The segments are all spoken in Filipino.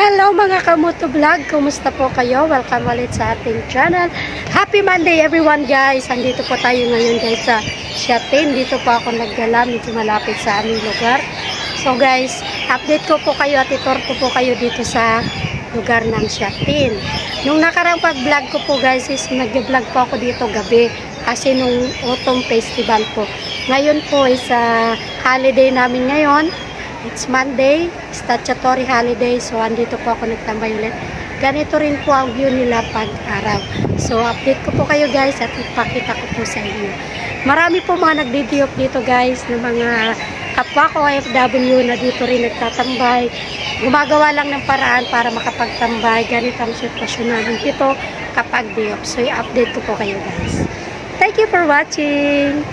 Hello mga Kamuto Vlog! Kumusta po kayo? Welcome ulit sa ating channel. Happy Monday everyone guys! Andito po tayo ngayon guys sa Siatin. Dito po ako naggala, medyo malapit sa aming lugar. So guys, update ko po kayo at itor ko po kayo dito sa lugar ng Siatin. Nung nakarang pag-vlog ko po guys is nag-vlog po ako dito gabi kasi nung autumn festival po. Ngayon po is holiday namin ngayon. It's Monday, statutory holiday, so andito po ako nagtambay ulit. Ganito rin po ang view nila pag araw. So update ko po kayo guys at ipakita ko po sa inyo. Marami po mga nagdi-diop dito guys ng mga kapwa ko OFW na dito rin nagtatambay. Gumagawa lang ng paraan para makapagtambay. Ganito ang sitwasyon namin dito kapag diop. So i-update ko po kayo guys. Thank you for watching.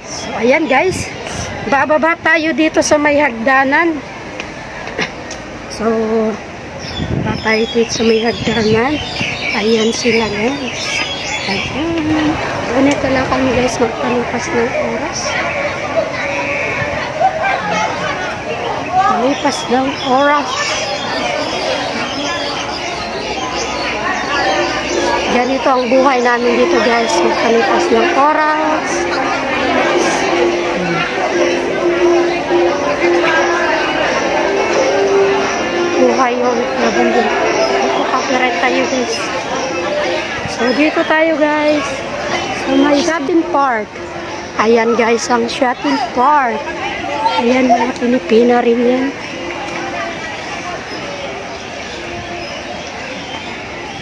So ayan guys. Bababa tayo dito sa may hagdanan. So, bababa tayo dito sa may hagdanan. Ayan sila guys. Ayan. Ganito lang kami guys magpalipas ng oras. Palipas ng oras. Ganito ang buhay namin dito guys. Magpalipas ng oras. Buhay yung nabundin. Dito copyright tayo guys. So dito tayo guys sa may garden park. Ayan guys ang Siatin Park. Ayan mga Pilipina rin yan.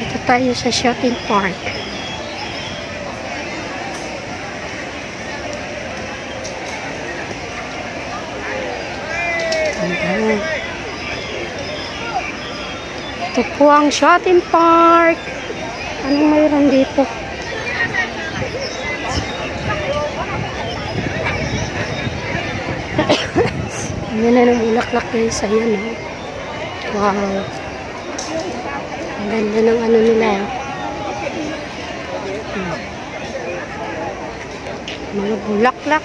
Dito tayo sa Siatin Park. Ayan. Ito po ang Siatin Park. Anong mayroon dito? Ayan na ng bulaklak guys. Ayan o. Wow. Ang ganda ng ano nila. Mga bulaklak.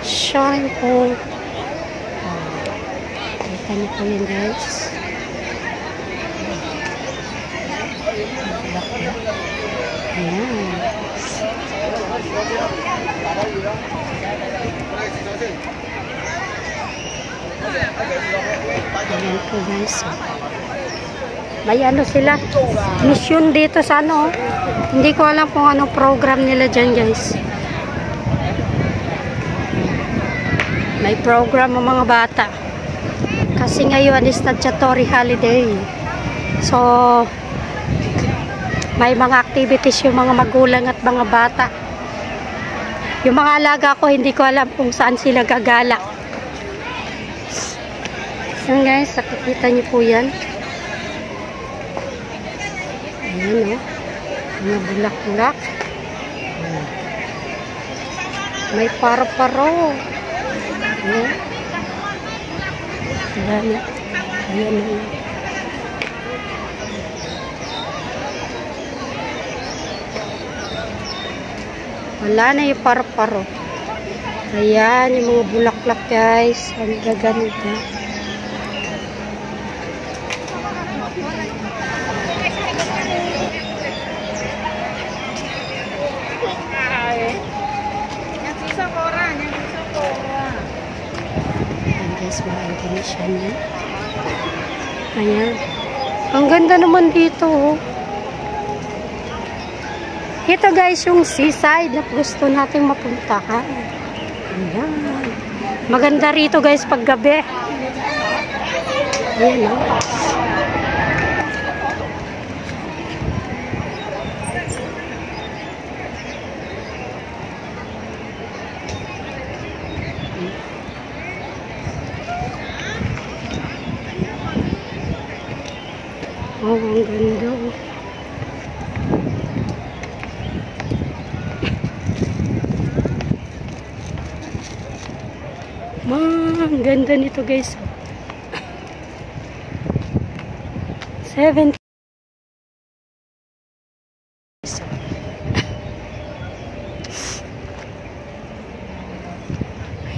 Shine po. Kita niyo po yun guys. Ayan. Ayan po guys. May ano sila. Mission dito sa ano. Hindi ko alam kung anong program nila dyan guys. May program ng mga bata. Kasi ngayon is statutory holiday. So, may mga activities yung mga magulang at mga bata. Yung mga alaga ko, hindi ko alam kung saan sila gagala. So guys, nakikita niyo po yan. Ayan o. Mga bulak-bulak. May paro-paro. Ayan. Ayan. Ayan o. Wala na yung paro-paro. Ayan, yung mga bulaklak guys. Ang gaganda. Ayan guys, mga Indonesian yan. Ayan. Ang ganda naman dito oh. Ito guys yung seaside na gusto nating mapuntahan. Ayan. Maganda rito guys pag gabi. Ayan o. Oh, ang ganda o. Ang ganda nito guys. 70.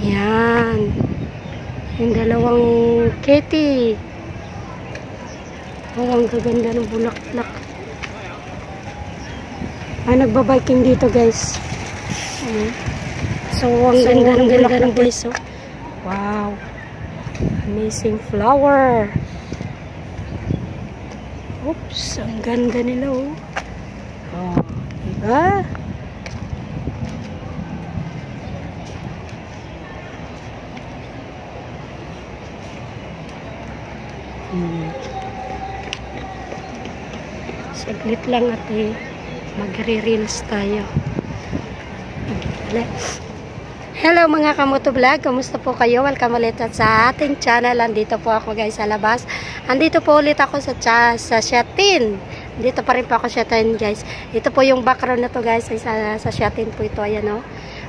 Ayan. Yung dalawang Kitty. Oh, ang gaganda ng bulaklak. Ay, nagbabiking dito guys. So, ang ganda ng bulaklak guys. Oh. Wow. Amazing flower. Oops, ang ganda nila oh. Oh, diba? Saglit lang at magre-reels tayo. Hello mga kamoto vlog, kumusta po kayo? Welcome ulit sa ating channel. Andito po ako guys sa labas. Andito po ulit ako sa Shatin. Dito pa rin po ako Shatin guys. Ito po yung background na to guys. Sa Shatin po ito. Ayan o.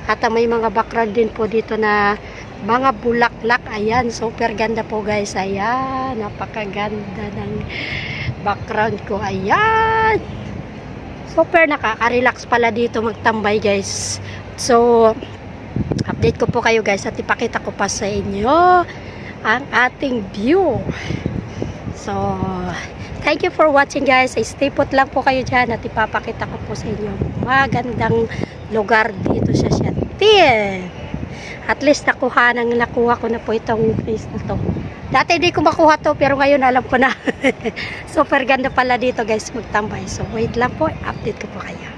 At may mga background din po dito na mga bulaklak. Ayan, super ganda po guys. Ayan, napakaganda ng background ko. Ayan. Super nakaka-relax pala dito magtambay guys. So, update ko po kayo guys at ipakita ko pa sa inyo ang ating view. So, thank you for watching guys. Stay put lang po kayo dyan at ipapakita ko po sa inyo magandang lugar dito sa Shatin. At least nakuha ko na po itong place na to. Dati hindi ko makuha to pero ngayon alam ko na. Super ganda pala dito guys magtambay. So wait lang po, update ko po kayo.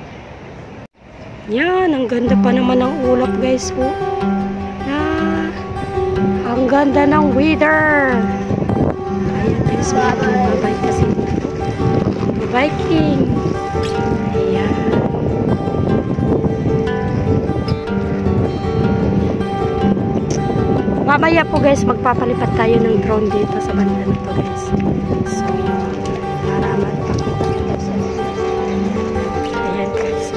Yan, ang ganda pa naman ng ulap guys po. Ang ganda ng weather. Ayan guys, magbabay kasi biking. Ayan. Mamaya po guys, magpapalipat tayo ng drone dito sa banda na to guys. So, para magpakita ko sa inyo. Ayan guys.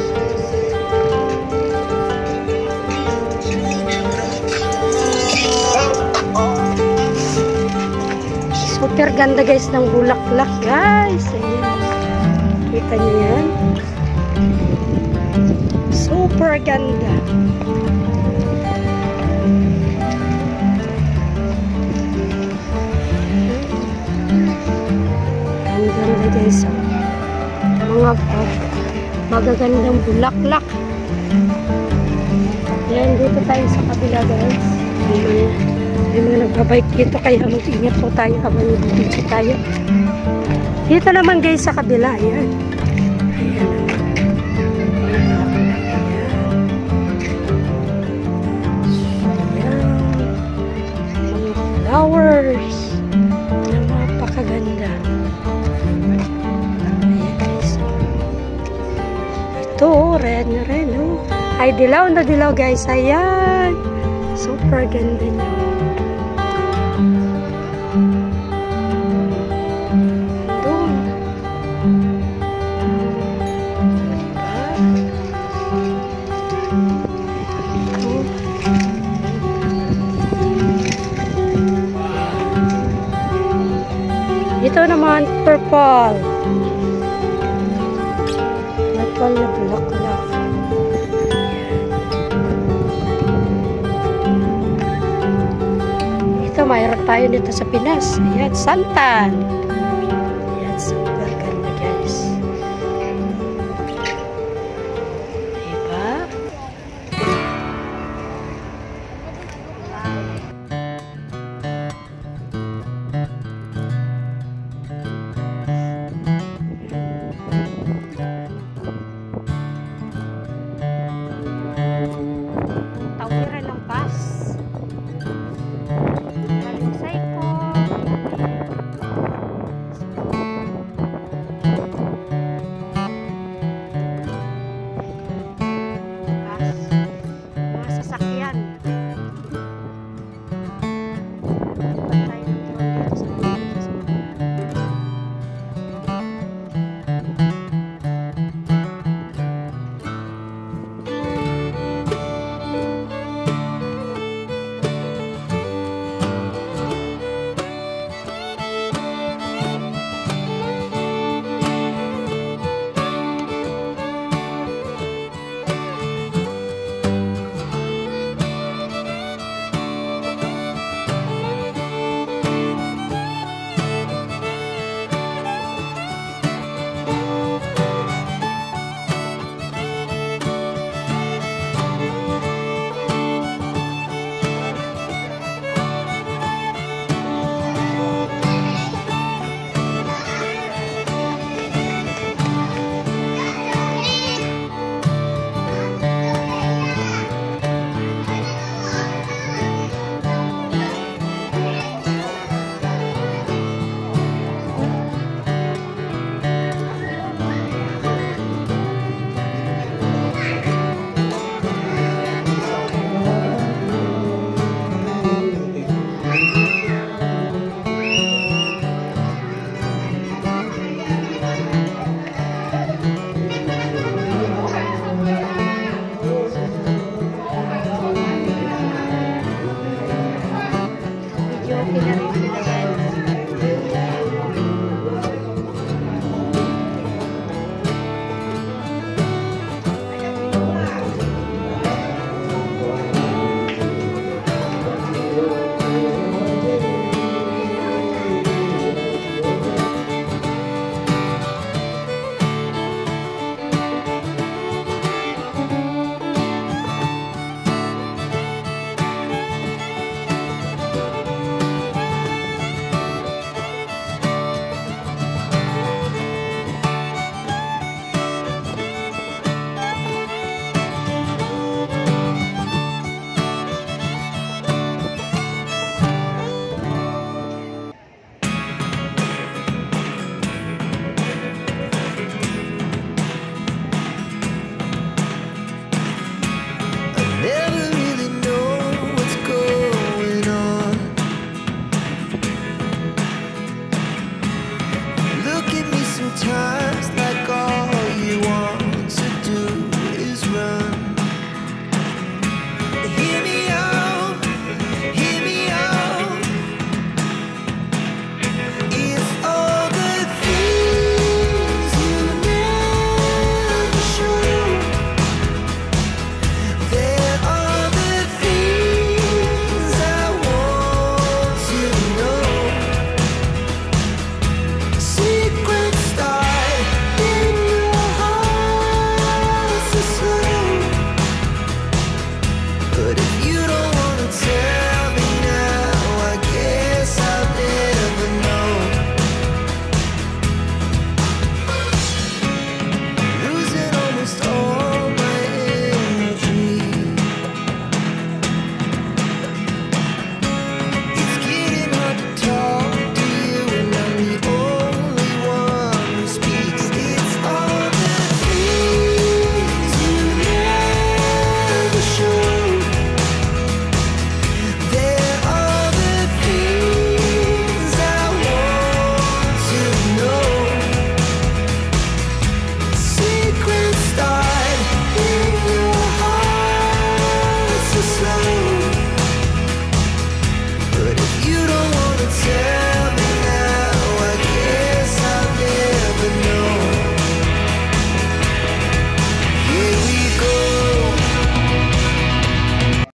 Super ganda guys ng bulaklak guys. Ayan. Kita niyo yan? Super ganda. Ang ganda guys. Mga magagandang bulaklak. Ayan, dito tayo sa kabila guys. May mga nagbabike dito kaya mag-ingat po tayo habang nag-video tayo. Dito naman guys sa kabila. Ayan. Ayan. Ayan. Mga flowers. Napakaganda. Ayan guys. Ito, red na red. Oh. Ay, dilaw na dilaw guys. Ayan. Super ganda niya. Doon. Ito naman purple. Purple na bulaklak. Ito mayroon tayo dito sa Pinas. Ayan, santan.